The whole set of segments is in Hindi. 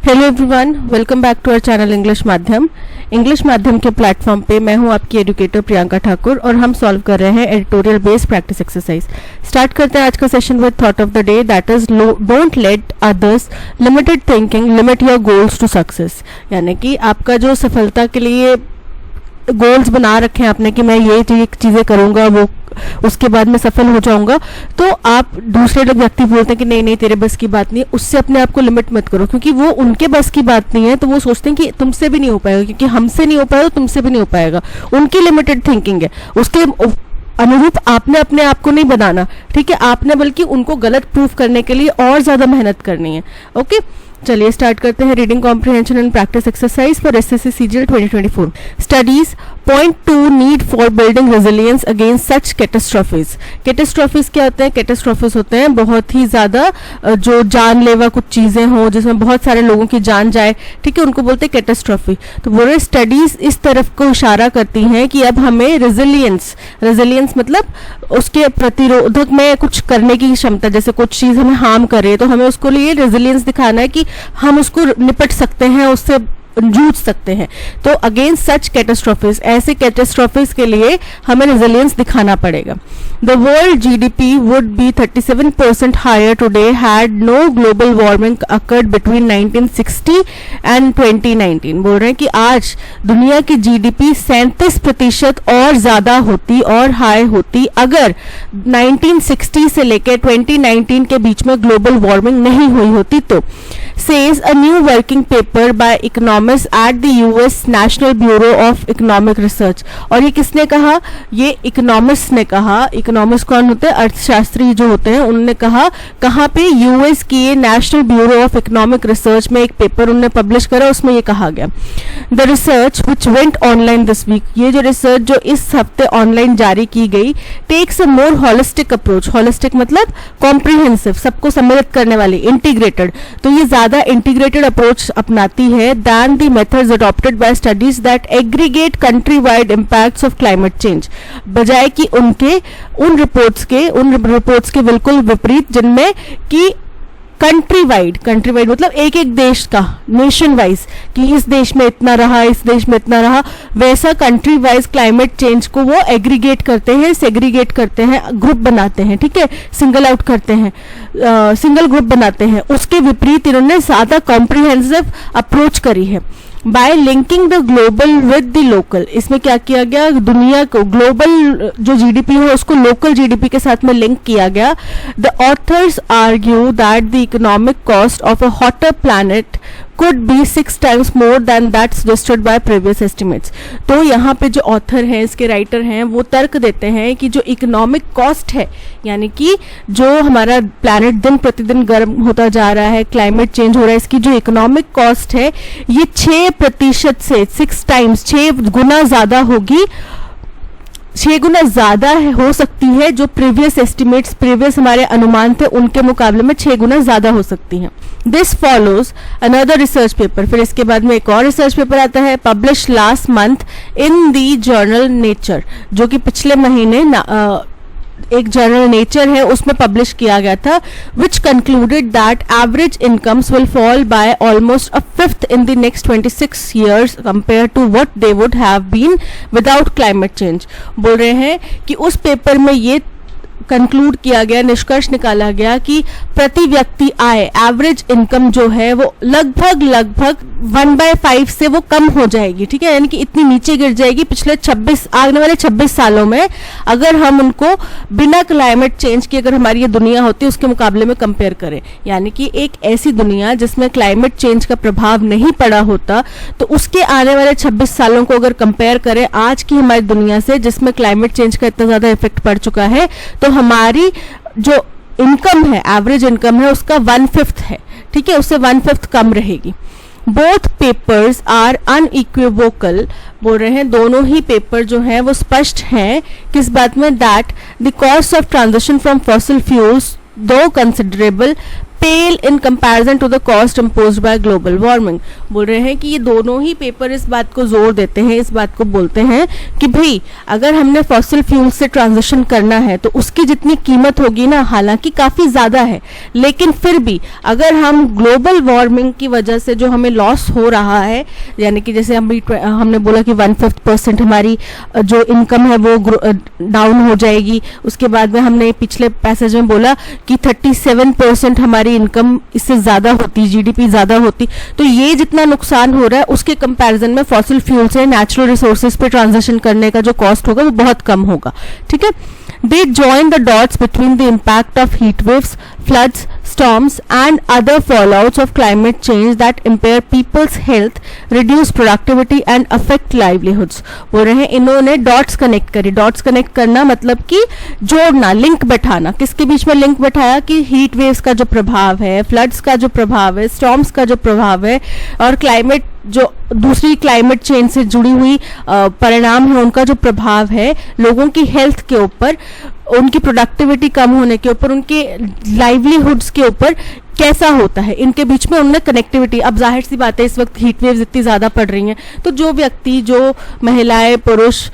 Hello everyone, welcome back to our channel English Madhyam. English Madhyam के प्लेटफॉर्म पे मैं हूं आपकी एजुकेटर प्रियंका ठाकुर और हम सॉल्व कर रहे हैं editorial based practice exercise. Start करते हैं आज का session with thought of the day, that is don't let others limited thinking limit your goals to success. यानी कि आपका जो सफलता के लिए गोल्स बना रखे हैं आपने कि मैं ये चीज़ें करूँगा, वो उसके बाद मैं सफल हो जाऊंगा, तो आप दूसरे लोग व्यक्ति बोलते हैं कि नहीं नहीं तेरे बस की बात नहीं है, उससे अपने आप को लिमिट मत करो, क्योंकि वो उनके बस की बात नहीं है तो वो सोचते हैं कि तुमसे भी नहीं हो पाएगा, क्योंकि हमसे नहीं हो पाएगा तो तुमसे भी नहीं हो पाएगा। उनकी लिमिटेड थिंकिंग है, उसके अनुरूप आपने अपने आप को नहीं बनाना, ठीक है। आपने बल्कि उनको गलत प्रूफ करने के लिए और ज्यादा मेहनत करनी है। ओके, चलिए स्टार्ट करते हैं reading comprehension and practice exercise for SSC CGL 2024। Studies point to need for building resilience against such catastrophes. Catastrophes क्या होते हैं? कैटास्ट्रॉफीज होते हैं बहुत ही ज्यादा जो जानलेवा कुछ चीजें हो जिसमें बहुत सारे लोगों की जान जाए, ठीक है, उनको बोलते हैं कैटास्ट्रॉफी। तो बोले स्टडीज इस तरफ को इशारा करती हैं कि अब हमें रेजिलियंस मतलब उसके प्रतिरोधक में कुछ करने की क्षमता, जैसे कुछ चीज हमें हार्म करे तो हमें उसको लिए रेजिलियंस दिखाना है कि हम उसको निपट सकते हैं, उससे जूझ सकते हैं। तो अगेंस्ट सच कैटास्ट्रॉफीज, ऐसे कैटास्ट्रॉफीज के लिए हमें रेजिलियंस दिखाना पड़ेगा। The world GDP would be 37% higher today had no global warming occurred between 1960 and 2019। बोल रहे हैं कि आज दुनिया की जीडीपी 37% और ज्यादा होती और हाई होती अगर 1960 से लेकर 2019 के बीच में ग्लोबल वार्मिंग नहीं हुई होती तो। says a new working paper by economists at the US National Bureau of Economic Research। और ये किसने कहा? ये इकोनॉमिस्ट ने कहा। इकोनॉमिस्ट कौन होते हैं? अर्थशास्त्री जो होते हैं। उन्होंने कहा कहाँ पे? यूएस की national bureau of economic research में एक पेपर उन्होंने पब्लिश करा, उसमें ये कहा गया the research which went online this week. ये जो रिसर्च जो इस हफ्ते ऑनलाइन जारी की गई, takes a more holistic approach. Holistic मतलब कॉम्प्रिहेंसिव, सबको सम्मिलित करने वाली, इंटीग्रेटेड। तो ये ज्यादा इंटीग्रेटेड अप्रोच अपनाती है than the methods adopted by studies that aggregate country wide impacts of climate change, बजाय कि उन रिपोर्ट्स के बिल्कुल विपरीत जिनमें कि कंट्री वाइड मतलब एक एक देश का, नेशन वाइज, कि इस देश में इतना रहा, इस देश में इतना रहा, वैसा कंट्री वाइज क्लाइमेट चेंज को वो एग्रीगेट करते हैं, सेग्रीगेट करते हैं, ग्रुप बनाते हैं, ठीक है, सिंगल आउट करते हैं, सिंगल ग्रुप बनाते हैं। उसके विपरीत इन्होंने ज्यादा कॉम्प्रिहेंसिव अप्रोच करी है bye linking the global with the local. इसमें क्या किया गया? दुनिया को, ग्लोबल जो जीडीपी है उसको लोकल जीडीपी के साथ में लिंक किया गया। The author's argue that the economic cost of a hotter planet could be 6 times more than that suggested by previous estimates। तो यहाँ पे जो ऑथर हैं, इसके राइटर हैं, वो तर्क देते हैं कि जो इकोनॉमिक कॉस्ट है, यानी कि जो हमारा प्लैनेट दिन प्रतिदिन गर्म होता जा रहा है, क्लाइमेट चेंज हो रहा है, इसकी जो इकोनॉमिक कॉस्ट है ये 6% से 6 टाइम्स 6 गुना ज्यादा होगी, 6 गुना ज्यादा हो सकती है। जो प्रीवियस हमारे अनुमान थे उनके मुकाबले में 6 गुना ज्यादा हो सकती हैं। This follows another research paper. फिर इसके बाद में एक और रिसर्च पेपर आता है, publish last month in the journal nature, जो कि पिछले महीने एक जर्नल नेचर है उसमें पब्लिश किया गया था, which concluded that average incomes will fall by almost a fifth in the next 26 years compare to what they would have been without climate change. बोल रहे हैं कि उस पेपर में ये कंक्लूड किया गया, निष्कर्ष निकाला गया कि प्रति व्यक्ति आय, एवरेज इनकम जो है वो लगभग 1/5 से वो कम हो जाएगी, ठीक है, यानी कि इतनी नीचे गिर जाएगी पिछले आने वाले 26 सालों में, अगर हम उनको बिना क्लाइमेट चेंज की अगर हमारी ये दुनिया होती है उसके मुकाबले में कंपेयर करें। यानी कि एक ऐसी दुनिया जिसमें क्लाइमेट चेंज का प्रभाव नहीं पड़ा होता, तो उसके आने वाले 26 सालों को अगर कंपेयर करें आज की हमारी दुनिया से जिसमें क्लाइमेट चेंज का इतना ज्यादा इफेक्ट पड़ चुका है, तो हमारी जो इनकम है, एवरेज इनकम है, उसका 1/5 है, ठीक है, उससे 1/5 कम रहेगी। Both papers are unequivocal. बोल रहे हैं दोनों ही पेपर जो हैं वो स्पष्ट हैं किस बात में? That the cost of transition from fossil fuels दो considerable pale in comparison to the cost imposed by global warming। बोल रहे हैं कि ये दोनों ही पेपर इस बात को जोर देते हैं, इस बात को बोलते हैं कि भाई अगर हमने फॉसिल फ्यूल से ट्रांजिशन करना है तो उसकी जितनी कीमत होगी ना, हालांकि काफ़ी ज़्यादा है, लेकिन फिर भी अगर हम ग्लोबल वार्मिंग की वजह से जो हमें लॉस हो रहा है, यानी कि जैसे हमने बोला कि 1/5% हमारी जो इनकम है वो डाउन हो जाएगी। उसके बाद में हमने पिछले पैसेज में बोला कि 37% हमारी इनकम इससे ज़्यादा होती, जीडीपी ज़्यादा होती। तो ये जितना नुकसान हो रहा है उसके कंपैरिजन में फॉसिल फ्यूल से नेचुरल रिसोर्सेज पे ट्रांजिशन करने का जो कॉस्ट होगा वो बहुत कम होगा। ठीक है, they join the dots between the impact of heat waves, floods, storms and other fallouts of climate change that impair people's health, reduce productivity and affect livelihoods। बोल रहे हैं इन्होंने डॉट्स कनेक्ट करी। डॉट्स कनेक्ट करना मतलब कि जोड़ना, लिंक बैठाना। किसके बीच में लिंक बैठाया कि हीट वेव्स का जो प्रभाव है, फ्लड्स का जो प्रभाव है, स्टॉर्म्स का जो प्रभाव है और क्लाइमेट जो दूसरी क्लाइमेट चेंज से जुड़ी हुई परिणाम है, उनका जो प्रभाव है लोगों की हेल्थ के ऊपर, उनकी प्रोडक्टिविटी कम होने के ऊपर, उनके लाइवलीहुड्स के ऊपर कैसा होता है, इनके बीच में उनने कनेक्टिविटी। अब जाहिर सी बात है इस वक्त हीट वेव्स इतनी ज़्यादा पड़ रही हैं, तो जो व्यक्ति, जो महिलाएं, पुरुष,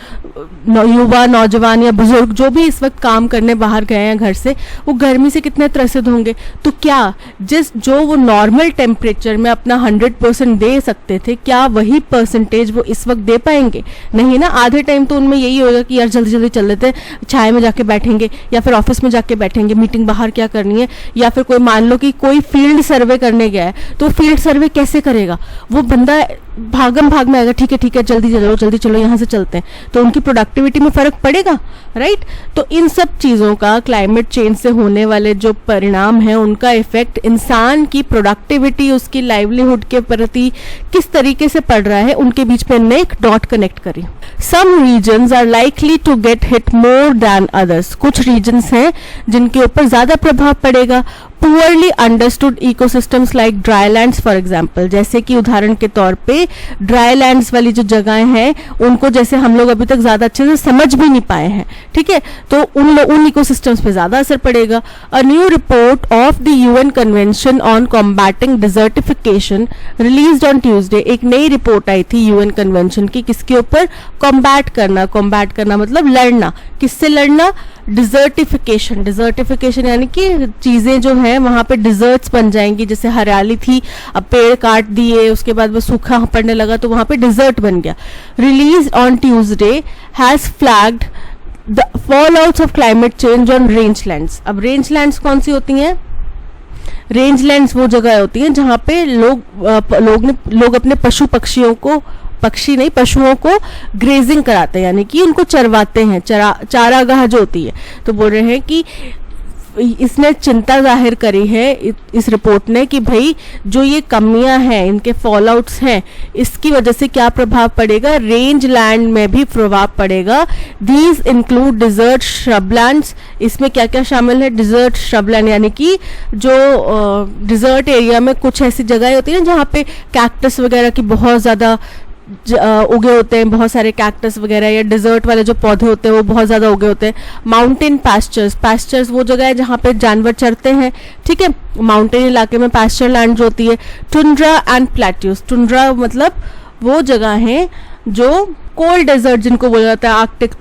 युवा, नौजवान या बुजुर्ग जो भी इस वक्त काम करने बाहर गए हैं घर से, वो गर्मी से कितने त्रसित होंगे। तो क्या जो वो नॉर्मल टेम्परेचर में अपना 100% दे सकते थे, क्या वही परसेंटेज वो इस वक्त दे पाएंगे? नहीं ना। आधे टाइम तो उनमें यही होगा कि यार जल्दी जल्दी चल लेते हैं, छाया में जाके बैठेंगे या फिर ऑफिस में जाके बैठेंगे, मीटिंग बाहर क्या करनी है, या फिर कोई मान लो कि कोई फील्ड सर्वे करने गया है, तो फील्ड सर्वे कैसे करेगा? वो बंदा भागम भाग में आएगा, ठीक है जल्दी चलो यहाँ से चलते हैं, तो उनकी प्रोडक्टिविटी में फर्क पड़ेगा, राइट। तो इन सब चीज़ों का, क्लाइमेट चेंज से होने वाले जो परिणाम है, उनका इफेक्ट इंसान की प्रोडक्टिविटी, उसकी लाइवलीहुड के प्रति किस तरीके से पड़ रहा है, उनके बीच में हमने एक डॉट कनेक्ट करी। Some regions are likely to get hit more than others. कुछ रीजन्स हैं जिनके ऊपर ज़्यादा प्रभाव पड़ेगा। Poorly understood ecosystems like drylands for example, जैसे कि उदाहरण के तौर पे ड्राईलैंड्स वाली जो जगहें हैं उनको जैसे हम लोग अभी तक ज़्यादा अच्छे से समझ भी नहीं पाए हैं, ठीक है, तो उन इकोसिस्टम्स पे ज़्यादा असर पड़ेगा। A new report of the UN convention on combating desertification released on Tuesday. एक नई रिपोर्ट आई थी यूएन कन्वेंशन की, किसके ऊपर? कॉम्बैट करना मतलब लड़ना। किससे लड़ना? डिजर्टिफिकेशन। डिजर्टिफिकेशन यानी कि चीज़ें जो हैं वहाँ पे डिजर्ट्स बन जाएंगी। जैसे हरियाली थी, अब पेड़ काट दिए, उसके बाद वो सूखा पड़ने लगा तो वहाँ पे डिजर्ट बन गया। Release on Tuesday has flagged the fallouts of climate change on rangelands. अब रेंजलैंड्स कौन सी होती हैं? रेंजलैंड्स वो जगह होती हैं जहाँ पे लोग अपने पशुओं को ग्रेजिंग कराते हैं, यानी कि उनको चरवाते हैं, चारागाह जो होती है। तो बोल रहे हैं कि इसने चिंता जाहिर करी है इस रिपोर्ट ने कि भाई जो ये कमियां हैं, इनके फॉलआउट्स हैं, इसकी वजह से क्या प्रभाव पड़ेगा? रेंज लैंड में भी प्रभाव पड़ेगा। These include desert shrublands. इसमें क्या क्या शामिल है? डिजर्ट श्रबलैंड यानी कि जो डिजर्ट एरिया में कुछ ऐसी जगह होती है जहाँ पे कैक्टस वगैरह की बहुत ज़्यादा उगे होते हैं, बहुत सारे कैक्टस वगैरह, या डिजर्ट वाले जो पौधे होते हैं वो बहुत ज़्यादा उगे होते हैं। माउंटेन पैस्चर्स वो जगह है जहाँ पे जानवर चरते हैं, ठीक है, माउंटेन इलाके में पैस्चर लैंड जो होती है। Tundra and plateaus. टुंड्रा मतलब वो जगह है जो कोल्ड डेजर्ट जिनको बोला जाता है, आर्कटिक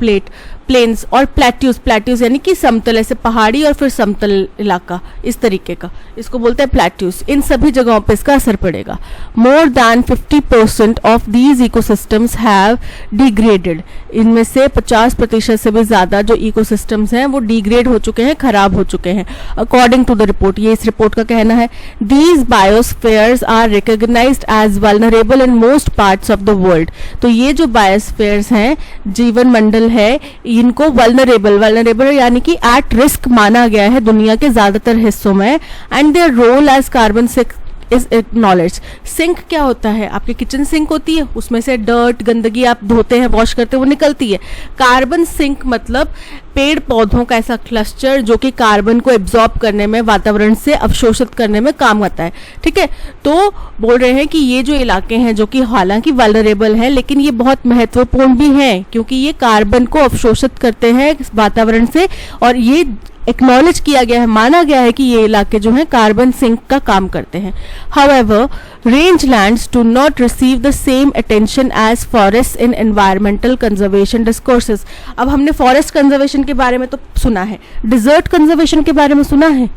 प्लेन्स, और प्लेट्यूज यानी कि समतल, ऐसे पहाड़ी और फिर समतल इलाका, इस तरीके का, इसको बोलते हैं प्लेट्यूज। इन सभी जगहों पे इसका असर पड़ेगा। More than 50% of these ecosystems have degraded. इनमें से 50% से भी ज़्यादा जो इकोसिस्टम्स हैं वो डिग्रेड हो चुके हैं, खराब हो चुके हैं, अकॉर्डिंग टू द रिपोर्ट। ये इस रिपोर्ट का कहना है। These biospheres are recognised as vulnerable in most parts of the world. तो ये जो बायोस्फेयर्स हैं, जीवन मंडल है, इनको वल्नरेबल यानी कि एट रिस्क माना गया है दुनिया के ज्यादातर हिस्सों में। And their role as carbon sink is acknowledged. Sink क्या होता है? आपकी किचन सिंक होती है, उसमें से डर्ट, गंदगी आप धोते हैं, वॉश करते हैं, वो निकलती है। कार्बन सिंक मतलब पेड़ पौधों का ऐसा क्लस्टर जो कि कार्बन को एब्जॉर्ब करने में, वातावरण से अवशोषित करने में काम आता है, ठीक है। तो बोल रहे हैं कि ये जो इलाके हैं जो कि हालांकि वल्नरेबल हैं, लेकिन ये बहुत महत्वपूर्ण भी हैं क्योंकि ये कार्बन को अवशोषित करते हैं वातावरण से, और ये एक्नॉलेज किया गया है, माना गया है कि ये इलाके जो हैं कार्बन सिंक का काम करते हैं. However, rangelands do not receive the same attention as forests in environmental conservation discourses. अब हमने फॉरेस्ट कंजर्वेशन के बारे में तो सुना है, डिजर्ट कंजर्वेशन के बारे में सुना है,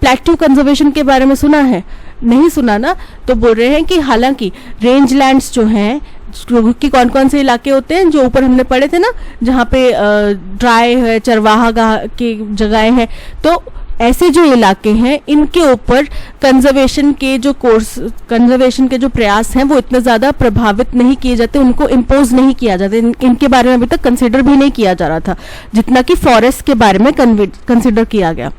प्लेट्यू कंजर्वेशन के बारे में सुना है, नहीं सुना ना. तो बोल रहे हैं कि हालांकि रेंजलैंड्स जो हैं कि कौन कौन से इलाके होते हैं जो ऊपर हमने पढ़े थे ना, जहाँ पे ड्राई है, चरवाहा की जगहें हैं, तो ऐसे जो इलाके हैं इनके ऊपर कंजर्वेशन के जो प्रयास हैं वो इतने ज़्यादा प्रभावित नहीं किए जाते, उनको इम्पोज नहीं किया जाता. इनके बारे में अभी तक कंसिडर भी नहीं किया जा रहा था जितना कि फॉरेस्ट के बारे में कंसिडर किया गया.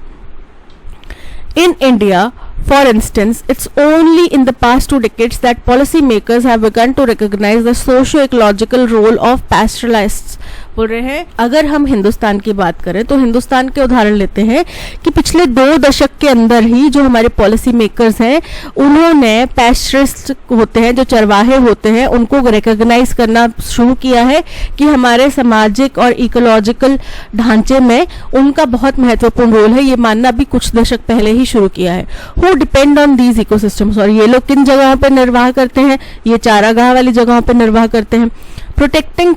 In India, for instance, it's only in the past 2 decades that policymakers have begun to recognize the socio-ecological role of pastoralists. बोल रहे हैं अगर हम हिंदुस्तान की बात करें तो हिंदुस्तान के उदाहरण लेते हैं कि पिछले 2 दशक के अंदर ही जो हमारे पॉलिसी मेकर्स हैं उन्होंने पैस्टरिस्ट होते हैं, जो चरवाहे होते हैं, उनको रिकॉग्नाइज करना शुरू किया है कि हमारे सामाजिक और इकोलॉजिकल ढांचे में उनका बहुत महत्वपूर्ण रोल है. ये मानना भी कुछ दशक पहले ही शुरू किया है. Who depend on these ecosystems, और ये लोग किन जगहों पर निर्वाह करते हैं, ये चारागाह वाली जगहों पर निर्वाह करते हैं. Protecting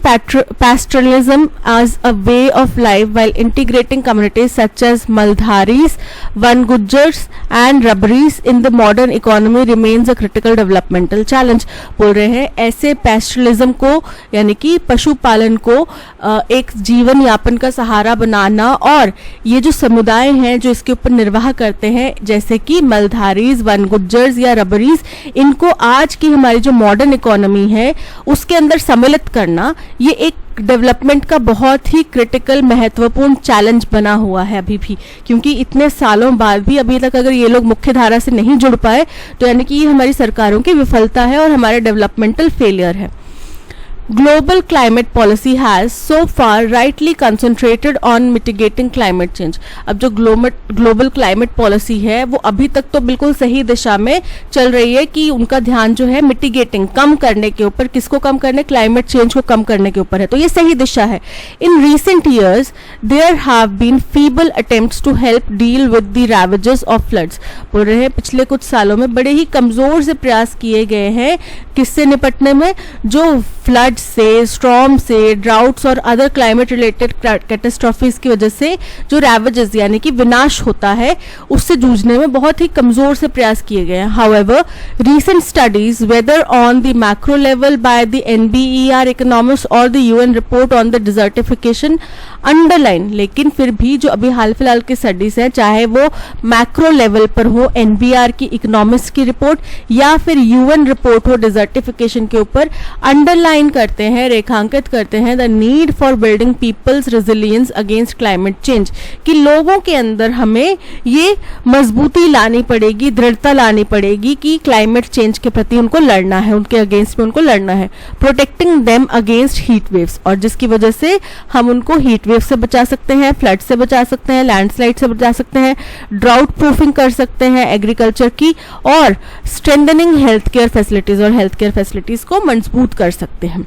pastoralism as a way of life while integrating communities such as Maldharis, Van Gujars and Rabbaris in the modern economy remains a critical developmental challenge. बोल रहे हैं ऐसे pastoralism को यानी कि पशुपालन को एक जीवन यापन का सहारा बनाना, और ये जो समुदाय हैं जो इसके ऊपर निर्वाह करते हैं जैसे कि मलधारीज, वन गुज्जर्स या रबरीज, इनको आज की हमारी जो मॉडर्न इकोनॉमी है उसके अंदर सम्मिलित करना, ये एक डेवलपमेंट का बहुत ही क्रिटिकल महत्वपूर्ण चैलेंज बना हुआ है अभी भी. क्योंकि इतने सालों बाद भी अभी तक अगर ये लोग मुख्य धारा से नहीं जुड़ पाए तो यानी कि ये हमारी सरकारों की विफलता है और हमारे डेवलपमेंटल फेलियर है. Global climate policy has so far rightly concentrated on mitigating climate change. अब जो global climate policy है वो अभी तक तो बिल्कुल सही दिशा में चल रही है कि उनका ध्यान जो है mitigating, कम करने के ऊपर. किसको कम करने? climate change को कम करने के ऊपर है, तो ये सही दिशा है. In recent years there have been feeble attempts to help deal with the ravages of floods. बोल रहे हैं पिछले कुछ सालों में बड़े ही कमजोर से प्रयास किए गए हैं किससे निपटने में, जो फ्लड से, स्टॉर्म से, ड्राउट्स और अदर क्लाइमेट रिलेटेड कैटास्ट्रॉफीज की वजह से जो रैवेजेस यानी कि विनाश होता है उससे जूझने में बहुत ही कमजोर से प्रयास किए गए हैं. However recent studies whether on the macro level by the NBER economics और the UN report on the desertification underline, लेकिन फिर भी जो अभी हाल फिलहाल की स्टडीज हैं चाहे वो मैक्रो लेवल पर हो, NBER की इकोनॉमिक्स की रिपोर्ट या फिर UN रिपोर्ट हो डिजर्टिफिकेशन के ऊपर, अंडरलाइन करते हैं, रेखांकित करते हैं the need for building people's resilience against climate change, कि लोगों के अंदर हमें ये मजबूती लानी पड़ेगी, दृढ़ता लानी पड़ेगी कि क्लाइमेट चेंज के प्रति उनको लड़ना है, उनके अगेंस्ट में उनको लड़ना है. Protecting them against heat waves, और जिसकी वजह से हम उनको हीट वेव से बचा सकते हैं, फ्लड से बचा सकते हैं, लैंडस्लाइड से बचा सकते हैं, ड्राउट प्रूफिंग कर सकते हैं एग्रीकल्चर की, और स्ट्रेंथनिंग हेल्थ केयर फैसिलिटीज, और हेल्थ केयर फैसिलिटीज को मजबूत कर सकते हैं.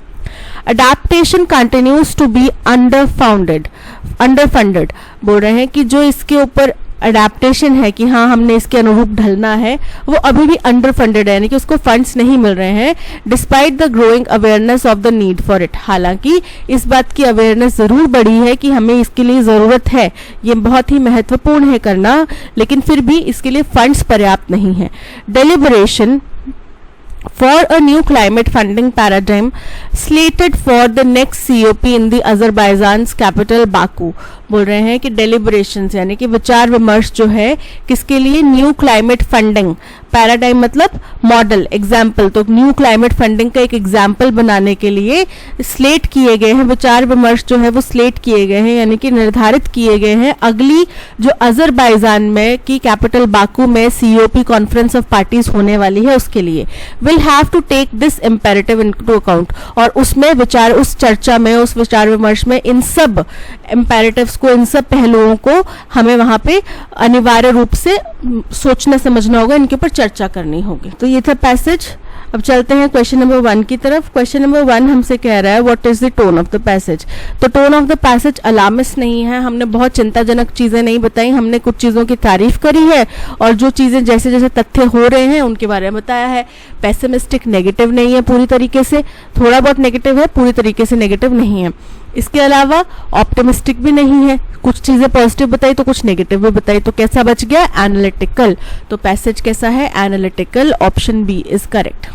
Adaptation continues to be underfunded. बोल रहे हैं कि जो इसके ऊपर अडेप्टेशन है कि हाँ हमने इसके अनुरूप ढलना है वो अभी भी अंडर फंडेड है, यानी कि उसको फंड्स नहीं मिल रहे हैं despite the growing awareness of the need for it. हालांकि इस बात की अवेयरनेस ज़रूर बढ़ी है कि हमें इसके लिए ज़रूरत है, ये बहुत ही महत्वपूर्ण है करना, लेकिन फिर भी इसके लिए फंड्स पर्याप्त नहीं है. Deliberation for a new climate funding paradigm slated for the next COP in the Azerbaijan's capital Baku. बोल रहे हैं कि deliberations यानी कि विचार विमर्श जो है किसके लिए? न्यू क्लाइमेट फंडिंग पैराडाइम मतलब मॉडल, एग्जाम्पल, तो न्यू क्लाइमेट फंडिंग का एक एग्जाम्पल बनाने के लिए स्लेट किए गए हैं, विचार विमर्श जो है वो स्लेट किए गए हैं यानी कि निर्धारित किए गए हैं अगली जो अजरबैजान में की कैपिटल बाकू में COP कॉन्फ्रेंस ऑफ पार्टीज होने वाली है उसके लिए. Will have to take this imperative into account, और उसमें विचार, उस चर्चा में, उस विचार विमर्श में इन सब इम्पेरेटिव्स को, इन सब पहलुओं को हमें वहां पे अनिवार्य रूप से सोचना समझना होगा, इनके ऊपर चर्चा करनी होगी. तो ये था पैसेज. अब चलते हैं क्वेश्चन नंबर 1 की तरफ। क्वेश्चन नंबर 1 हमसे कह रहा है what is the tone of the passage. तो tone of the passage alarmist नहीं है, हमने बहुत चिंताजनक चीजें नहीं बताई, हमने कुछ चीजों की तारीफ करी है और जो चीजें जैसे जैसे तथ्य हो रहे हैं उनके बारे में बताया है। पेसिमिस्टिक नेगेटिव नहीं है पूरी तरीके से, थोड़ा बहुत नेगेटिव है, पूरी तरीके से नेगेटिव नहीं है। इसके अलावा ऑप्टिमिस्टिक भी नहीं है, कुछ चीजें पॉजिटिव बताई तो कुछ नेगेटिव भी बताई। तो कैसा बच गया? एनालिटिकल। तो पैसेज कैसा है? Analytical. Option B is correct,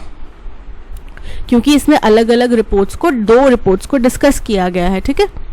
क्योंकि इसमें अलग अलग रिपोर्ट्स को, 2 रिपोर्ट्स को डिस्कस किया गया है। ठीक है।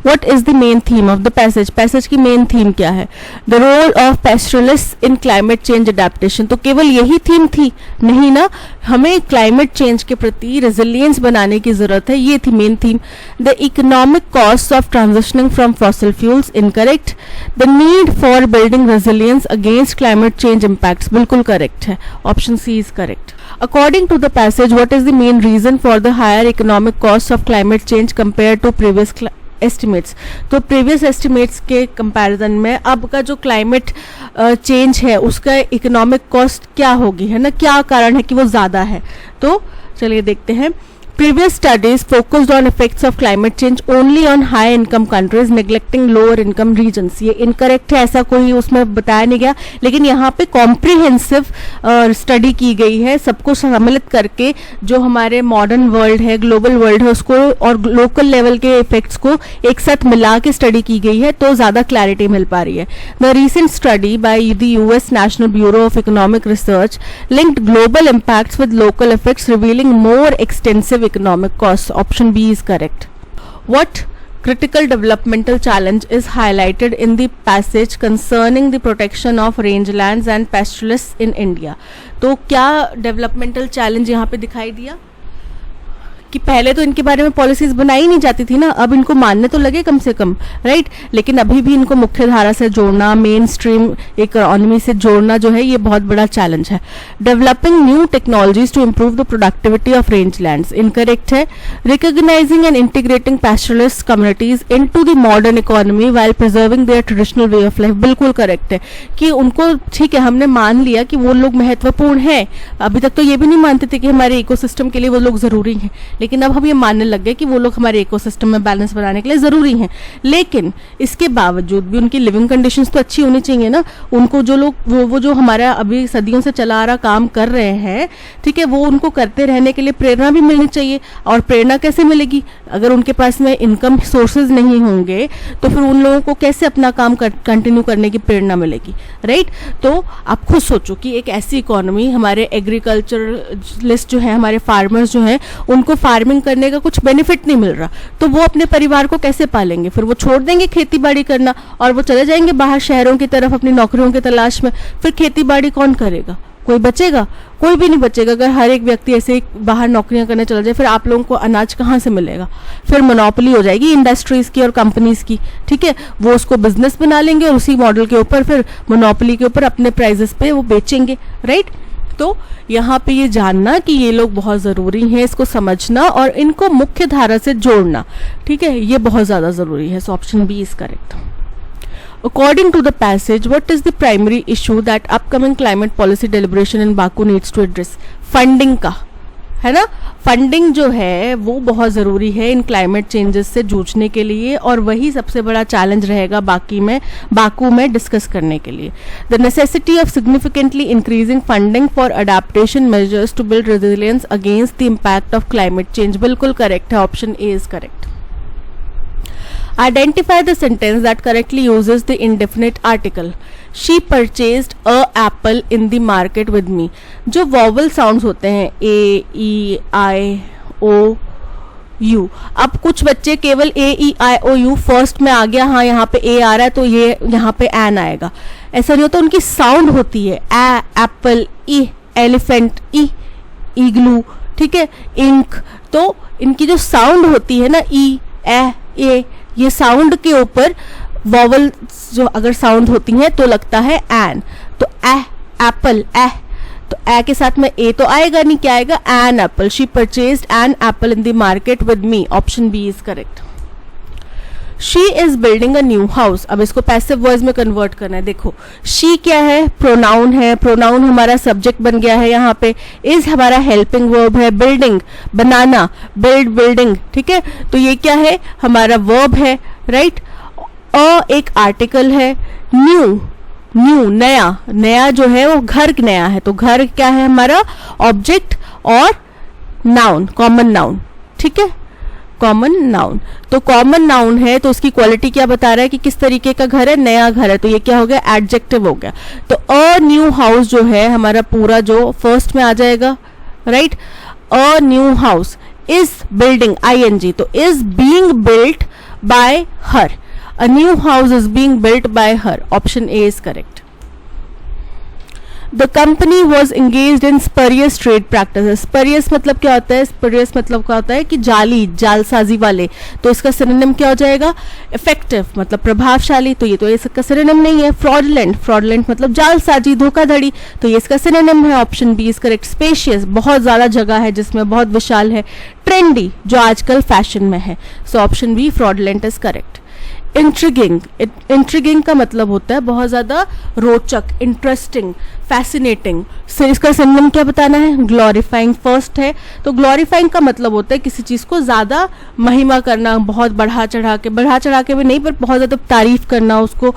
What is the main theme of the passage? Passage की मेन थीम क्या है? The role of pastoralists in climate change adaptation। तो केवल यही थीम थी? नहीं ना, हमें क्लाइमेट चेंज के प्रति रेजिलियंस बनाने की जरूरत है, ये थी main theme. The economic costs of transitioning from fossil fuels, incorrect। The need for building resilience against climate change impacts, बिल्कुल करेक्ट है, option C is correct. According to the passage, what is the main reason for the higher economic costs of climate change compared to previous estimates? तो प्रीवियस एस्टिमेट्स के कंपैरिजन में अब का जो क्लाइमेट चेंज है उसका इकोनॉमिक कॉस्ट क्या होगी, है ना, क्या कारण है कि वो ज़्यादा है? तो चलिए देखते हैं। Previous studies focused on effects of climate change only on high income countries, neglecting lower income regions। ये इनकरेक्ट है, ऐसा कोई उसमें बताया नहीं गया, लेकिन यहाँ पे कॉम्प्रिहेंसिव स्टडी की गई है, सबको सम्मिलित करके जो हमारे मॉडर्न वर्ल्ड है, ग्लोबल वर्ल्ड है, उसको और लोकल लेवल के इफेक्ट्स को एक साथ मिला के स्टडी की गई है, तो ज़्यादा क्लैरिटी मिल पा रही है। The recent study by the US national bureau of economic research linked global impacts with local effects, revealing more extensive economic costs. Option B is correct. What critical developmental challenge is highlighted in the passage concerning the protection of rangelands and pastoralists in India? तो क्या developmental challenge यहाँ पे दिखाई दिया कि पहले तो इनके बारे में पॉलिसीज बनाई नहीं जाती थी ना, अब इनको मानने तो लगे कम से कम, राइट। लेकिन अभी भी इनको मुख्य धारा से जोड़ना, मेन स्ट्रीम इकोनॉमी से जोड़ना जो है ये बहुत बड़ा चैलेंज है। Developing new technologies to improve the productivity of rangelands, incorrect है। Recognising and integrating pastoralist communities into the modern economy while preserving their traditional way of life, बिल्कुल करेक्ट है कि उनको, ठीक है, हमने मान लिया कि वो लोग महत्वपूर्ण हैं, अभी तक तो ये भी नहीं मानते थे कि हमारे इकोसिस्टम के लिए वो लोग जरूरी हैं, लेकिन अब हम ये मानने लग गए कि वो लोग हमारे इकोसिस्टम में बैलेंस बनाने के लिए ज़रूरी हैं। लेकिन इसके बावजूद भी उनकी लिविंग कंडीशंस तो अच्छी होनी चाहिए ना, उनको जो लोग वो जो हमारा अभी सदियों से चला आ रहा काम कर रहे हैं, ठीक है, वो उनको करते रहने के लिए प्रेरणा भी मिलनी चाहिए। और प्रेरणा कैसे मिलेगी? अगर उनके पास में इनकम सोर्सेज नहीं होंगे तो फिर उन लोगों को कैसे अपना काम कंटिन्यू करने की प्रेरणा मिलेगी, राइट। तो आप खुद सोचो कि एक ऐसी इकोनॉमी, हमारे एग्रीकल्चरलिस्ट जो है, हमारे फार्मर्स जो हैं, उनको फार्मिंग करने का कुछ बेनिफिट नहीं मिल रहा, तो वो अपने परिवार को कैसे पालेंगे? फिर वो छोड़ देंगे खेती बाड़ी करना और वो चले जाएंगे बाहर शहरों की तरफ अपनी नौकरियों की तलाश में। फिर खेती बाड़ी कौन करेगा? कोई बचेगा? कोई भी नहीं बचेगा। अगर हर एक व्यक्ति ऐसे ही बाहर नौकरियां करने चला जाए, फिर आप लोगों को अनाज कहाँ से मिलेगा? फिर मोनोपोली हो जाएगी इंडस्ट्रीज की और कंपनीज की, ठीक है, वो उसको बिजनेस बना लेंगे और उसी मॉडल के ऊपर, फिर मोनोपोली के ऊपर अपने प्राइजेस पे वो बेचेंगे, राइट। तो यहाँ पे ये जानना कि ये लोग बहुत ज़रूरी हैं, इसको समझना और इनको मुख्य धारा से जोड़ना, ठीक है, ये बहुत ज़्यादा ज़रूरी है। So option B is correct. According to the passage, what is the primary issue that upcoming climate policy deliberation in Baku needs to address? Funding का, है ना, फंडिंग जो है वो बहुत ज़रूरी है इन क्लाइमेट चेंजेस से जूझने के लिए, और वही सबसे बड़ा चैलेंज रहेगा बाकू में डिस्कस करने के लिए। The necessity of significantly increasing funding for adaptation measures to build resilience against the impact of climate change, बिल्कुल करेक्ट है, option A is correct. Identify the sentence that correctly uses the indefinite article. She purchased a apple in the market with me. जो vowel sounds होते हैं A, E, I, O, U. अब कुछ बच्चे केवल A, E, I, O, U first में आ गया, हाँ यहाँ पे A आ रहा है तो ये यहाँ पे एन आएगा, ऐसा नहीं होता। उनकी साउंड होती है ए, एप्पल, ई, एलिफेंट, ई, इग्लू, ठीक है, इंक। तो इनकी जो साउंड होती है ना, ई, ए, ये साउंड के ऊपर वॉवल जो अगर साउंड होती हैं तो लगता है एन। तो एप्पल, तो ए के साथ में ए तो आएगा नहीं, क्या आएगा? An apple. She purchased an apple in the market with me, option B is correct. She is building a new house. अब इसको पैसिव वॉइस में कन्वर्ट करना है। देखो शी क्या है, प्रोनाउन है, प्रोनाउन हमारा सब्जेक्ट बन गया है यहाँ पे, इज हमारा हेल्पिंग वर्ब है, बिल्डिंग बनाना, बिल्ड बिल्डिंग, ठीक है, तो ये क्या है हमारा वर्ब है, राइट। एक आर्टिकल है, न्यू, न्यू नया, नया जो है वो घर नया है, तो घर क्या है हमारा ऑब्जेक्ट और नाउन, कॉमन नाउन, ठीक है, कॉमन नाउन। तो कॉमन नाउन है तो उसकी क्वालिटी क्या बता रहा है कि किस तरीके का घर है, नया घर है, तो ये क्या हो गया, एडजेक्टिव हो गया। तो अ न्यू हाउस जो है हमारा पूरा जो फर्स्ट में आ जाएगा, right. A new house is building, ING, तो is being built by her, a new house is being built by her, option A is correct. The company was engaged in spurious trade practices. Spurious मतलब क्या होता है, spurious मतलब क्या होता है कि जाली, जालसाजी वाले, तो इसका सिनोनिम क्या हो जाएगा, effective मतलब प्रभावशाली, तो ये तो इसका सिनोनिम नहीं है। fraudulent, fraudulent मतलब जालसाजी, धोखाधड़ी, तो ये इसका सिनोनिम है, option B is correct. Spacious बहुत ज्यादा जगह है जिसमें, बहुत विशाल है। ट्रेंडी जो आजकल फैशन में है, so option B fraudulent is correct. Intriguing, intriguing का मतलब होता है बहुत ज्यादा रोचक, इंटरेस्टिंग, फैसिनेटिंग। इसका सिनोनिम क्या बताना है, ग्लोरीफाइंग फर्स्ट है, तो ग्लोरीफाइंग का मतलब होता है किसी चीज को ज्यादा महिमा करना, बहुत बढ़ा चढ़ा के भी नहीं, पर बहुत ज्यादा तारीफ करना, उसको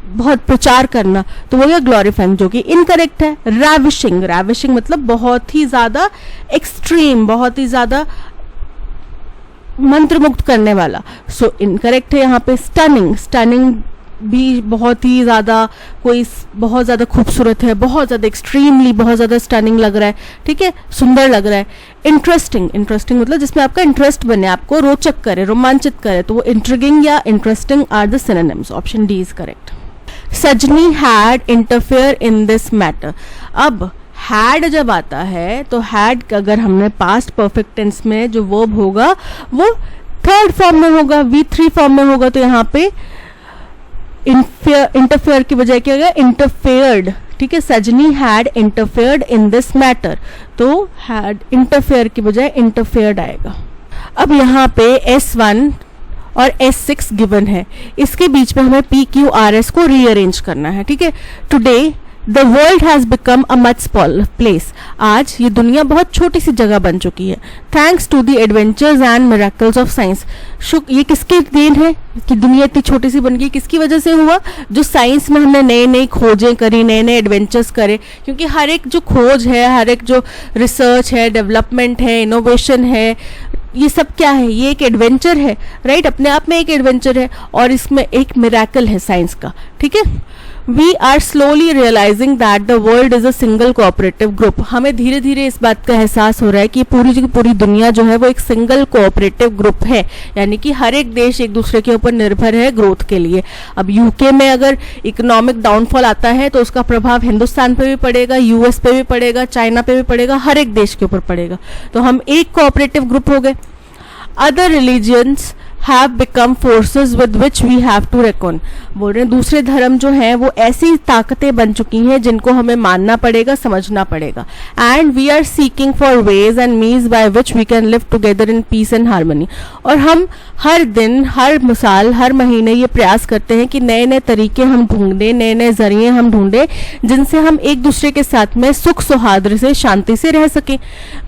बहुत प्रचार करना, तो वो गया ग्लोरीफाइंग, जो कि इनकरेक्ट है। रैविशिंग, रैविशिंग मतलब बहुत ही ज्यादा एक्सट्रीम, बहुत ही ज्यादा मंत्रमुग्ध करने वाला, सो इनकरेक्ट है यहाँ पे। स्टनिंग, स्टनिंग भी बहुत ही ज्यादा, कोई बहुत ज्यादा खूबसूरत है, बहुत ज्यादा एक्सट्रीमली बहुत ज्यादा स्टनिंग लग रहा है, ठीक है, सुंदर लग रहा है। इंटरेस्टिंग, इंटरेस्टिंग मतलब जिसमें आपका इंटरेस्ट बने, आपको रोचक करे, रोमांचित करे, तो वो इंट्रिगिंग या interesting are the synonyms, option D is correct. Sajni had interfere in this matter. अब हैड जब आता है तो हैड अगर हमने पास्ट परफेक्ट टेंस में जो वर्ब होगा वो थर्ड फॉर्म में होगा, V3 फॉर्म में होगा, तो यहाँ पे इंटरफेयर की बजाय क्या होगा, इंटरफेयर्ड, ठीक है। सजनी had interfered in this matter, तो हैड इंटरफेयर की बजाय इंटरफेयर्ड आएगा। अब यहाँ पे S1 और S6 गिवन है, इसके बीच में हमें PQRS को रीअरेंज करना है, ठीक है। Today the world has become a much smaller place. आज ये दुनिया बहुत छोटी सी जगह बन चुकी है। Thanks to the adventures and miracles of science. ये किसके देन है कि दुनिया इतनी छोटी सी बन गई, किसकी वजह से हुआ, जो साइंस में हमने नई नई खोजें करी, नए नए एडवेंचर्स करे, क्योंकि हर एक जो खोज है, हर एक जो रिसर्च है, डेवलपमेंट है, इनोवेशन है, ये सब क्या है, ये एक एडवेंचर है, राइट, अपने आप में एक एडवेंचर है, और इसमें एक मिरेकल है साइंस का, ठीक है। We are slowly realising that the world is a single cooperative group. हमें धीरे धीरे इस बात का एहसास हो रहा है कि पूरी की पूरी दुनिया जो है वो एक सिंगल कोऑपरेटिव ग्रुप है, यानी कि हर एक देश एक दूसरे के ऊपर निर्भर है ग्रोथ के लिए। अब यूके में अगर इकोनॉमिक डाउनफॉल आता है तो उसका प्रभाव हिंदुस्तान पे भी पड़ेगा, यूएस पे भी पड़ेगा, चाइना पे भी पड़ेगा, हर एक देश के ऊपर पड़ेगा, तो हम एक कोऑपरेटिव ग्रुप हो गए। Other religions have become forces with which we have to reckon। बोल रहे हैं दूसरे धर्म जो हैं वो ऐसी ताकतें बन चुकी हैं जिनको हमें मानना पड़ेगा, समझना पड़ेगा। And we are seeking for ways and means by which we can live together in peace and harmony. और हम हर दिन, हर साल, हर महीने ये प्रयास करते हैं कि नए नए तरीके हम ढूंढें, नए नए जरिए हम ढूंढें जिनसे हम एक दूसरे के साथ में सुख सौहार्द से, शांति से रह सकें।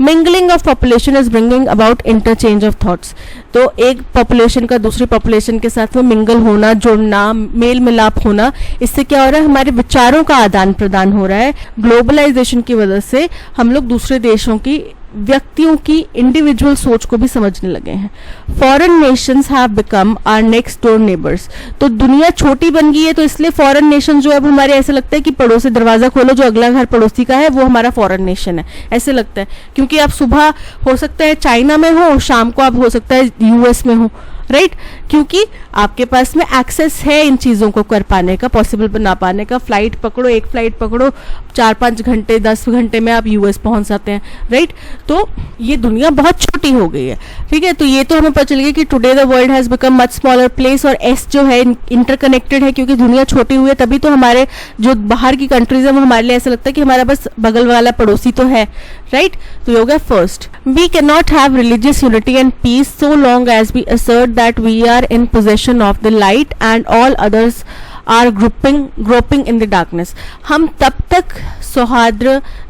Mingling of population is bringing about interchange of thoughts. तो एक पॉपुलेशन का दूसरी पॉपुलेशन के साथ में मिंगल होना, जुड़ना, मेल मिलाप होना, इससे क्या हो रहा है, हमारे विचारों का आदान प्रदान हो रहा है। ग्लोबलाइजेशन की वजह से हम लोग दूसरे देशों की, व्यक्तियों की इंडिविजुअल सोच को भी समझने लगे हैं। Foreign nations have become our next door neighbours. तो दुनिया छोटी बन गई है, तो इसलिए फॉरेन नेशन जो है वो हमारे, ऐसे लगता है कि पड़ोसी, दरवाजा खोलो जो अगला घर पड़ोसी का है वो हमारा फॉरेन नेशन है, ऐसे लगता है। क्योंकि आप सुबह हो सकता है चाइना में हो, शाम को आप हो सकता है यूएस में हो, राइट, क्योंकि आपके पास में एक्सेस है इन चीज़ों को कर पाने का, पॉसिबल बना पाने का। फ्लाइट पकड़ो, एक फ्लाइट पकड़ो, 4-5 घंटे, 10 घंटे में आप यूएस पहुंच जाते हैं, राइट। तो ये दुनिया बहुत छोटी हो गई है, ठीक है। तो ये तो हमें पता चल गया कि today the world has become much smaller place, और एस जो है इंटरकनेक्टेड है, क्योंकि दुनिया छोटी हुई है, तभी तो हमारे जो बाहर की कंट्रीज है वो हमारे लिए ऐसा लगता है कि हमारा बस बगल वाला पड़ोसी तो है, राइट। तो ये हो गया first. We can not have religious unity and peace so long as we assert that we are in possession of the light and all others are groping in the darkness. हम तब तक सौहार्द,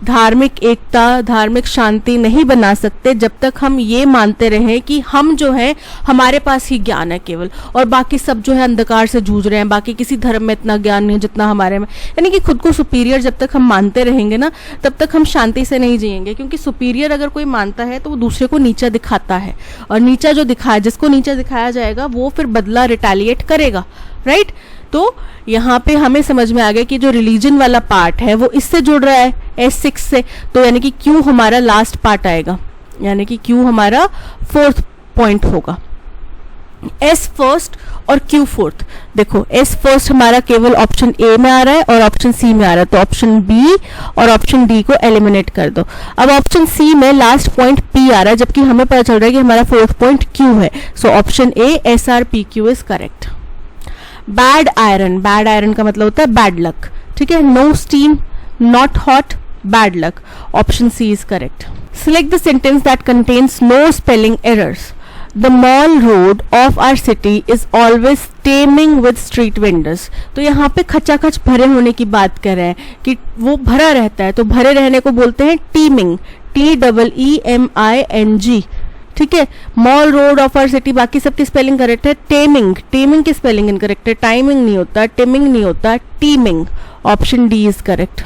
धार्मिक एकता, धार्मिक शांति नहीं बना सकते जब तक हम ये मानते रहें कि हम जो है हमारे पास ही ज्ञान है केवल, और बाकी सब जो है अंधकार से जूझ रहे हैं, बाकी किसी धर्म में इतना ज्ञान नहीं जितना हमारे में। यानी कि खुद को सुपीरियर जब तक हम मानते रहेंगे ना, तब तक हम शांति से नहीं जिएंगे, क्योंकि सुपीरियर अगर कोई मानता है तो वो दूसरे को नीचा दिखाता है, और नीचा जो दिखाया, जिसको नीचा दिखाया जाएगा वो फिर बदला रिटेलिएट करेगा, राइट। तो यहाँ पे हमें समझ में आ गया कि जो रिलीजन वाला पार्ट है वो इससे जुड़ रहा है S6 से, तो यानी कि क्यू हमारा लास्ट पार्ट आएगा, यानी कि क्यू हमारा 4th पॉइंट होगा। S फर्स्ट और Q फोर्थ। देखो S फर्स्ट हमारा केवल ऑप्शन A में आ रहा है और ऑप्शन C में आ रहा है, तो ऑप्शन B और ऑप्शन D को एलिमिनेट कर दो। अब ऑप्शन C में लास्ट पॉइंट P आ रहा है, जबकि हमें पता चल रहा है कि हमारा 4th पॉइंट Q है, so option A SRPQ is correct. Bad iron, bad iron का मतलब होता है बैड लक, ठीक है। No steam, not hot, bad luck, option C is correct. Select the sentence that contains no spelling errors. The mall road of our city is always teming with street vendors. तो यहाँ पे खचाखच भरे होने की बात कर रहे हैं कि वो भरा रहता है, तो भरे रहने को बोलते हैं टीमिंग, TEEMING, ठीक है। Mall road of our city, बाकी सबकी स्पेलिंग करेक्ट है। टेमिंग, टेमिंग की स्पेलिंग इनकरेक्ट है, टाइमिंग नहीं होता, टिमिंग नहीं होता, teeming, option D is correct.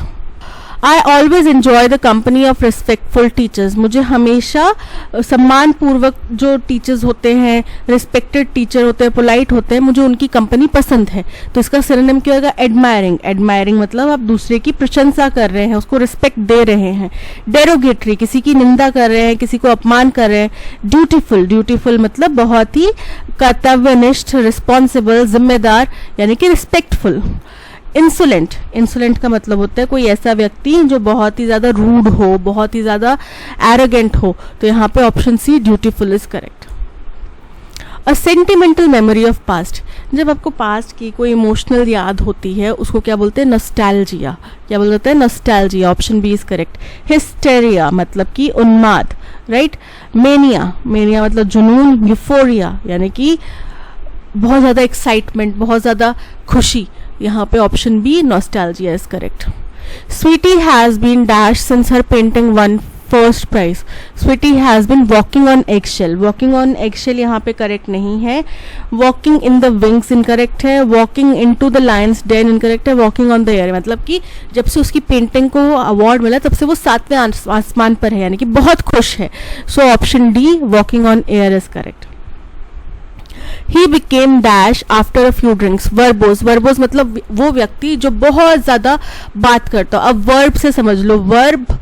I always enjoy the company of respectful teachers. मुझे हमेशा सम्मान पूर्वक जो टीचर्स होते हैं, रिस्पेक्टेड टीचर होते हैं, पोलाइट होते हैं, मुझे उनकी कंपनी पसंद है। तो इसका सिनोनिम क्या होगा? एडमायरिंग। एडमायरिंग मतलब आप दूसरे की प्रशंसा कर रहे हैं, उसको रिस्पेक्ट दे रहे हैं। डेरोगेटरी, किसी की निंदा कर रहे हैं, किसी को अपमान कर रहे हैं। ड्यूटीफुल, ड्यूटीफुल मतलब बहुत ही कर्तव्यनिष्ठ, रिस्पॉन्सिबल, जिम्मेदार, यानी कि रिस्पेक्टफुल। इंसोलेंट, इंसोलेंट का मतलब होता है कोई ऐसा व्यक्ति जो बहुत ही ज्यादा रूड हो, बहुत ही ज्यादा एरोगेंट हो। तो यहाँ पे option C dutiful is correct. A sentimental memory of past, जब आपको पास्ट की कोई इमोशनल याद होती है उसको क्या बोलते हैं? नॉस्टैल्जिया। क्या बोलते हैं? Nostalgia, option B is correct. Hysteria मतलब कि उन्माद, राइट। मेनिया, मेनिया मतलब जुनून। यूफोरिया यानी कि बहुत ज्यादा एक्साइटमेंट, बहुत ज्यादा खुशी। यहाँ पे option B nostalgia is correct. Sweety has been dash since her painting won first prize. Sweety has been walking on eggshell. Walking on eggshell यहाँ पे करेक्ट नहीं है। Walking in the wings incorrect है। Walking into the lion's den incorrect है। वॉकिंग ऑन द एयर मतलब कि जब से उसकी पेंटिंग को अवार्ड मिला तब से वो 7वें आसमान पर है, यानी कि बहुत खुश है। So option D walking on air is correct. He became dash after a few drinks. Verbose, verbose मतलब वो व्यक्ति जो बहुत ज्यादा बात करता हो। अब वर्ब से समझ लो, वर्ब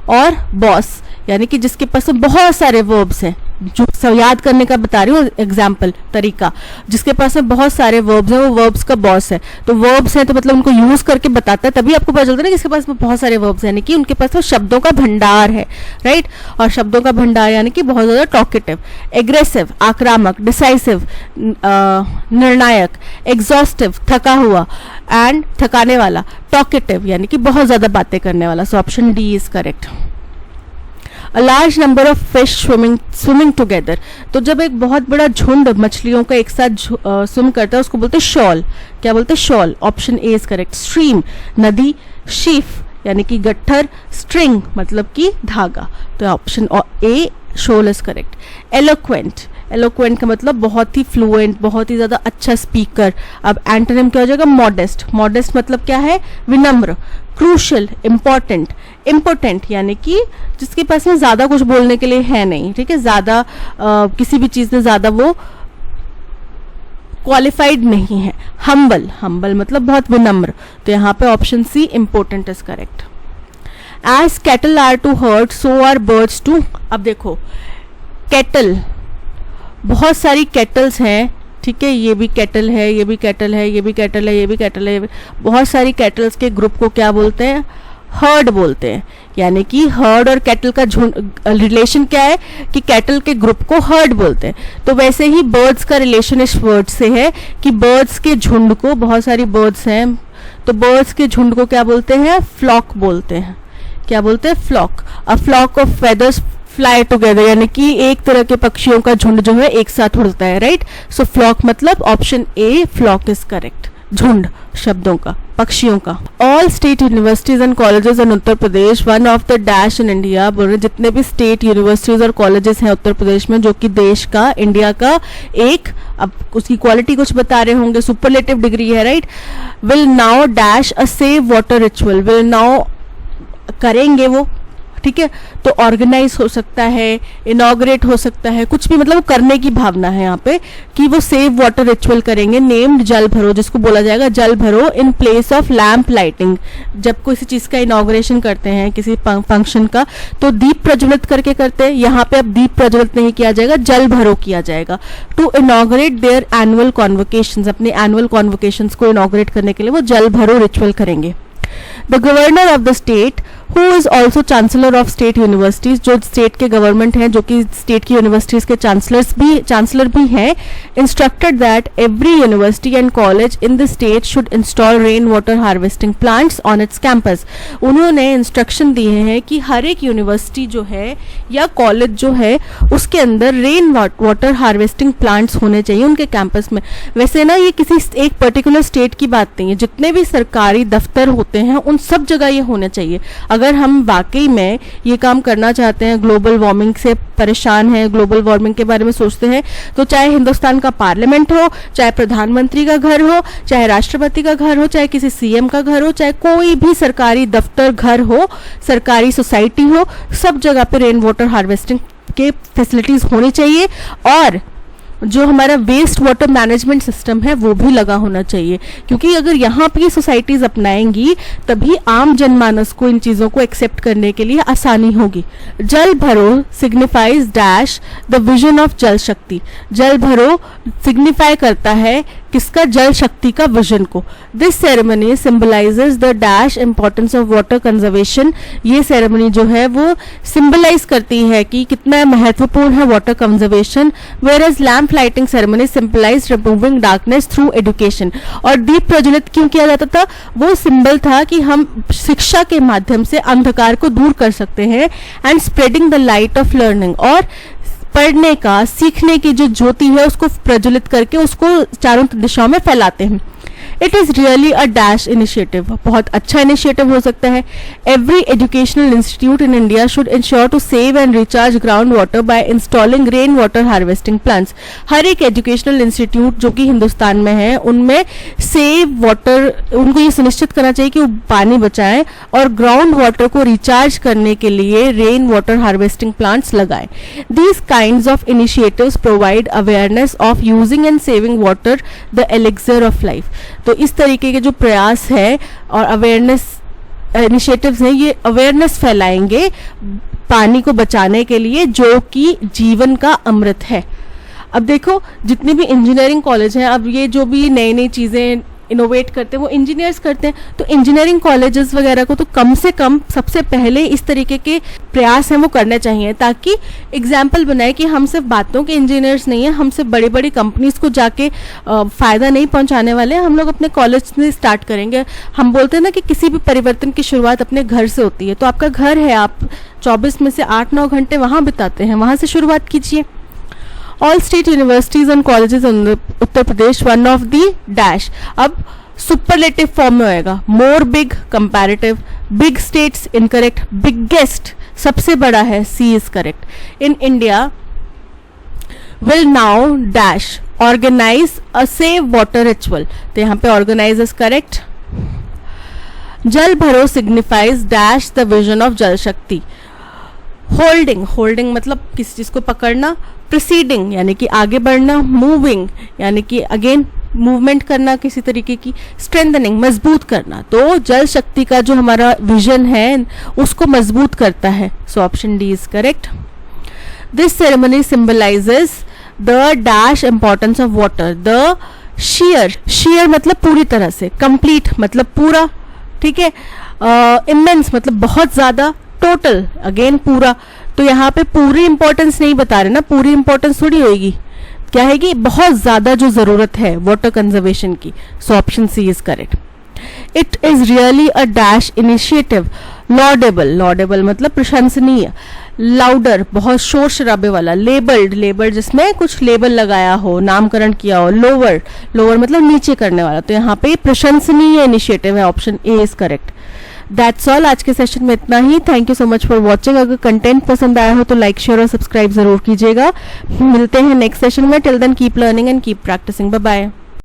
और बॉस, यानी कि जिसके पास बहुत सारे वर्ब्स हैं, जो याद करने का बता रही हूँ एग्जाम्पल तरीका, जिसके पास में बहुत सारे वर्ब्स हैं वो वर्ब्स का बॉस है। तो वर्ब्स हैं तो मतलब उनको यूज करके बताता है, तभी आपको पता चलता है ना कि इसके पास में बहुत सारे वर्ब्स हैं, यानी कि उनके पास तो शब्दों का भंडार है, राइट। और शब्दों का भंडार यानी कि बहुत ज्यादा टॉकेटिव। एग्रेसिव आक्रामक, डिसाइसिव निर्णायक, एग्जॉस्टिव थका हुआ, एंड थकाने वाला, टॉकेटिव यानी कि बहुत ज्यादा बातें करने वाला। So option D is correct. A large number of fish swimming together, तो जब एक बहुत बड़ा झुंड मछलियों का एक साथ स्विम करता है उसको बोलते हैं शॉल। क्या बोलते हैं? Shawl, option A is correct. Stream नदी, शीफ यानी कि गट्ठर, स्ट्रिंग मतलब कि धागा, तो option A shawl is correct. Eloquent, eloquent का मतलब बहुत ही फ्लुएंट, बहुत ही ज्यादा अच्छा स्पीकर। अब एंटोनिम क्या हो जाएगा? मॉडेस्ट। मॉडेस्ट मतलब क्या है? विनम्र। क्रूशियल, इंपॉर्टेंट, इम्पोर्टेंट यानी कि जिसके पास में ज्यादा कुछ बोलने के लिए है नहीं, ठीक है, ज्यादा किसी भी चीज में ज्यादा वो क्वालिफाइड नहीं है। हम्बल, हम्बल मतलब बहुत विनम्र, तो यहाँ पे option C important is correct. As cattle are to herd so are birds to. अब देखो कैटल, बहुत सारी कैटल्स हैं, ठीक है, ये भी कैटल है, ये भी कैटल है, ये भी कैटल है, ये भी कैटल है, बहुत सारी कैटल्स के ग्रुप को क्या बोलते हैं? हर्ड बोलते हैं। यानी कि हर्ड और कैटल का रिलेशन क्या है कि कैटल के ग्रुप को हर्ड बोलते हैं। तो वैसे ही बर्ड्स का रिलेशन इस वर्ड से है कि बर्ड्स के झुंड को, बहुत सारी बर्ड्स हैं तो बर्ड्स के झुंड को क्या बोलते हैं? फ्लॉक बोलते हैं। क्या बोलते हैं? Flock. A flock of feathers fly together, यानी कि एक तरह के पक्षियों का झुंड जो है एक साथ उड़ता है, राइट। सो फ्लॉक मतलब option A flock is correct, झुंड शब्दों का, पक्षियों का। All state universities and colleges in Uttar Pradesh one of the dash in India, बोल रहे जितने भी स्टेट यूनिवर्सिटीज और कॉलेजेस हैं उत्तर प्रदेश में, जो कि देश का, इंडिया का एक, अब उसकी क्वालिटी कुछ बता रहे होंगे, सुपरलेटिव डिग्री है, right. Will now dash a save water ritual, will now करेंगे वो, ठीक है। तो ऑर्गेनाइज हो सकता है, इनॉग्रेट हो सकता है, कुछ भी, मतलब करने की भावना है यहाँ पे कि वो सेव वाटर रिचुअल करेंगे, नेम्ड जल भरो, जिसको बोला जाएगा जल भरो in place of lamp lighting. जब किसी चीज का इनॉग्रेशन करते हैं, किसी फंक्शन का, तो दीप प्रज्वलित करके करते हैं। यहाँ पे अब दीप प्रज्वलित नहीं किया जाएगा, जल भरो किया जाएगा। टू इनॉग्रेट देयर एनुअल कॉन्वोकेशंस, अपने एनुअल कॉन्वोकेशंस को इनॉग्रेट करने के लिए वो जल भरो रिचुअल करेंगे। The governor of the state, who is also chancellor of state universities, जो स्टेट के गवर्नमेंट हैं, जो कि स्टेट की यूनिवर्सिटीज के चांसलर भी हैं, instructed that every university and college in the state should install rain water harvesting plants on its campus। उन्होंने इंस्ट्रक्शन दिए हैं कि हर एक यूनिवर्सिटी जो है या कॉलेज जो है उसके अंदर रेन वाटर हार्वेस्टिंग प्लांट्स होने चाहिए उनके कैंपस में। वैसे ना ये किसी एक पर्टिकुलर स्टेट की बात नहीं है, जितने भी सरकारी दफ्तर होते हैं उन सब जगह ये होने चाहिए। अगर हम वाकई में ये काम करना चाहते हैं, ग्लोबल वार्मिंग से परेशान हैं, ग्लोबल वार्मिंग के बारे में सोचते हैं, तो चाहे हिंदुस्तान का पार्लियामेंट हो, चाहे प्रधानमंत्री का घर हो, चाहे राष्ट्रपति का घर हो, चाहे किसी सीएम का घर हो, चाहे कोई भी सरकारी दफ्तर घर हो, सरकारी सोसाइटी हो, सब जगह पे रेन वाटर हार्वेस्टिंग के फैसिलिटीज होनी चाहिए। और जो हमारा वेस्ट वाटर मैनेजमेंट सिस्टम है वो भी लगा होना चाहिए, क्योंकि अगर यहाँ पे सोसाइटीज अपनाएंगी तभी आम जनमानस को इन चीज़ों को एक्सेप्ट करने के लिए आसानी होगी। जल Bharo signifies dash the vision of Jal शक्ति। जल भरो सिग्निफाई करता है किसका, जल शक्ति का विजन को। This ceremony symbolises the dash importance of water conservation. ये सेरेमनी जो है वो सिंबलाइज करती है कि कितना महत्वपूर्ण है water conservation. Whereas lamp lighting ceremony symbolize removing darkness through education. और दीप प्रज्वलित क्यों किया जाता था, वो सिंबल था कि हम शिक्षा के माध्यम से अंधकार को दूर कर सकते हैं, and spreading the light of learning, और पढ़ने का, सीखने की जो ज्योति है उसको प्रज्वलित करके उसको चारों दिशाओं में फैलाते हैं। It is really a dash initiative, बहुत अच्छा इनिशिएटिव हो सकता है। Every educational institute in India should ensure to save and recharge ground water by installing rain water harvesting plants. हर एक एजुकेशनल इंस्टीट्यूट जो कि हिंदुस्तान में है उनमें सेव वाटर, उनको ये सुनिश्चित करना चाहिए कि वो पानी बचाएं और ग्राउंड वाटर को रिचार्ज करने के लिए रेन वाटर हार्वेस्टिंग प्लांट्स लगाएं। These kinds of initiatives provide awareness of using and saving water, the elixir of life. तो इस तरीके के जो प्रयास है और अवेयरनेस इनिशिएटिव्स हैं, ये अवेयरनेस फैलाएंगे पानी को बचाने के लिए, जो कि जीवन का अमृत है। अब देखो जितने भी इंजीनियरिंग कॉलेज हैं, अब ये जो भी नई नई चीज़ें इनोवेट करते हैं वो इंजीनियर्स करते हैं, तो इंजीनियरिंग कॉलेजेस वगैरह को तो कम से कम सबसे पहले इस तरीके के प्रयास हैं वो करने चाहिए, ताकि एग्जाम्पल बनाए कि हम सिर्फ बातों के इंजीनियर्स नहीं हैं, हम सिर्फ बड़ी बड़ी कंपनीज को जाके फ़ायदा नहीं पहुंचाने वाले, हम लोग अपने कॉलेज से स्टार्ट करेंगे। हम बोलते हैं ना कि किसी भी परिवर्तन की शुरुआत अपने घर से होती है, तो आपका घर है, आप 24 में से 8-9 घंटे वहाँ बिताते हैं, वहाँ से शुरुआत कीजिए। All state universities and colleges in Uttar Pradesh one of the dash. अब सुपरलेटिव फॉर्म में होएगा, more big, comparative, big states incorrect, biggest सबसे बड़ा है, C is correct. In India will now dash organise a save water ritual, तो यहाँ पे organise is correct. Jal Bharo signifies dash the vision of Jal Shakti. Holding, holding मतलब किसी चीज को पकड़ना। प्रोसीडिंग यानी कि आगे बढ़ना। मूविंग यानी कि अगेन मूवमेंट करना किसी तरीके की। स्ट्रेंथनिंग मजबूत करना। तो जल शक्ति का जो हमारा विजन है उसको मजबूत करता है, so option D is correct. This ceremony symbolises the dash importance of water, the share, share मतलब पूरी तरह से, कंप्लीट मतलब पूरा, ठीक है, इमेंस मतलब बहुत ज्यादा, टोटल अगेन पूरा। तो यहाँ पे पूरी इंपॉर्टेंस नहीं बता रहे ना, पूरी इंपॉर्टेंस थोड़ी होगी, क्या है कि बहुत ज्यादा जो जरूरत है वाटर कंजर्वेशन की, so option C is correct. It is really a dash initiative. Laudable, laudable मतलब प्रशंसनीय. लाउडर बहुत शोर शराबे वाला. लेबल्ड, लेबल्ड जिसमें कुछ लेबल लगाया हो, नामकरण किया हो. लोअर, लोअर मतलब नीचे करने वाला. तो यहाँ पे प्रशंसनीय इनिशिएटिव है. Option A is correct. That's all. आज के सेशन में इतना ही. Thank you so much for watching. अगर कंटेंट पसंद आया हो तो लाइक, शेयर और सब्सक्राइब जरूर कीजिएगा. मिलते हैं नेक्स्ट सेशन में. Till then keep learning and keep practising. Bye bye.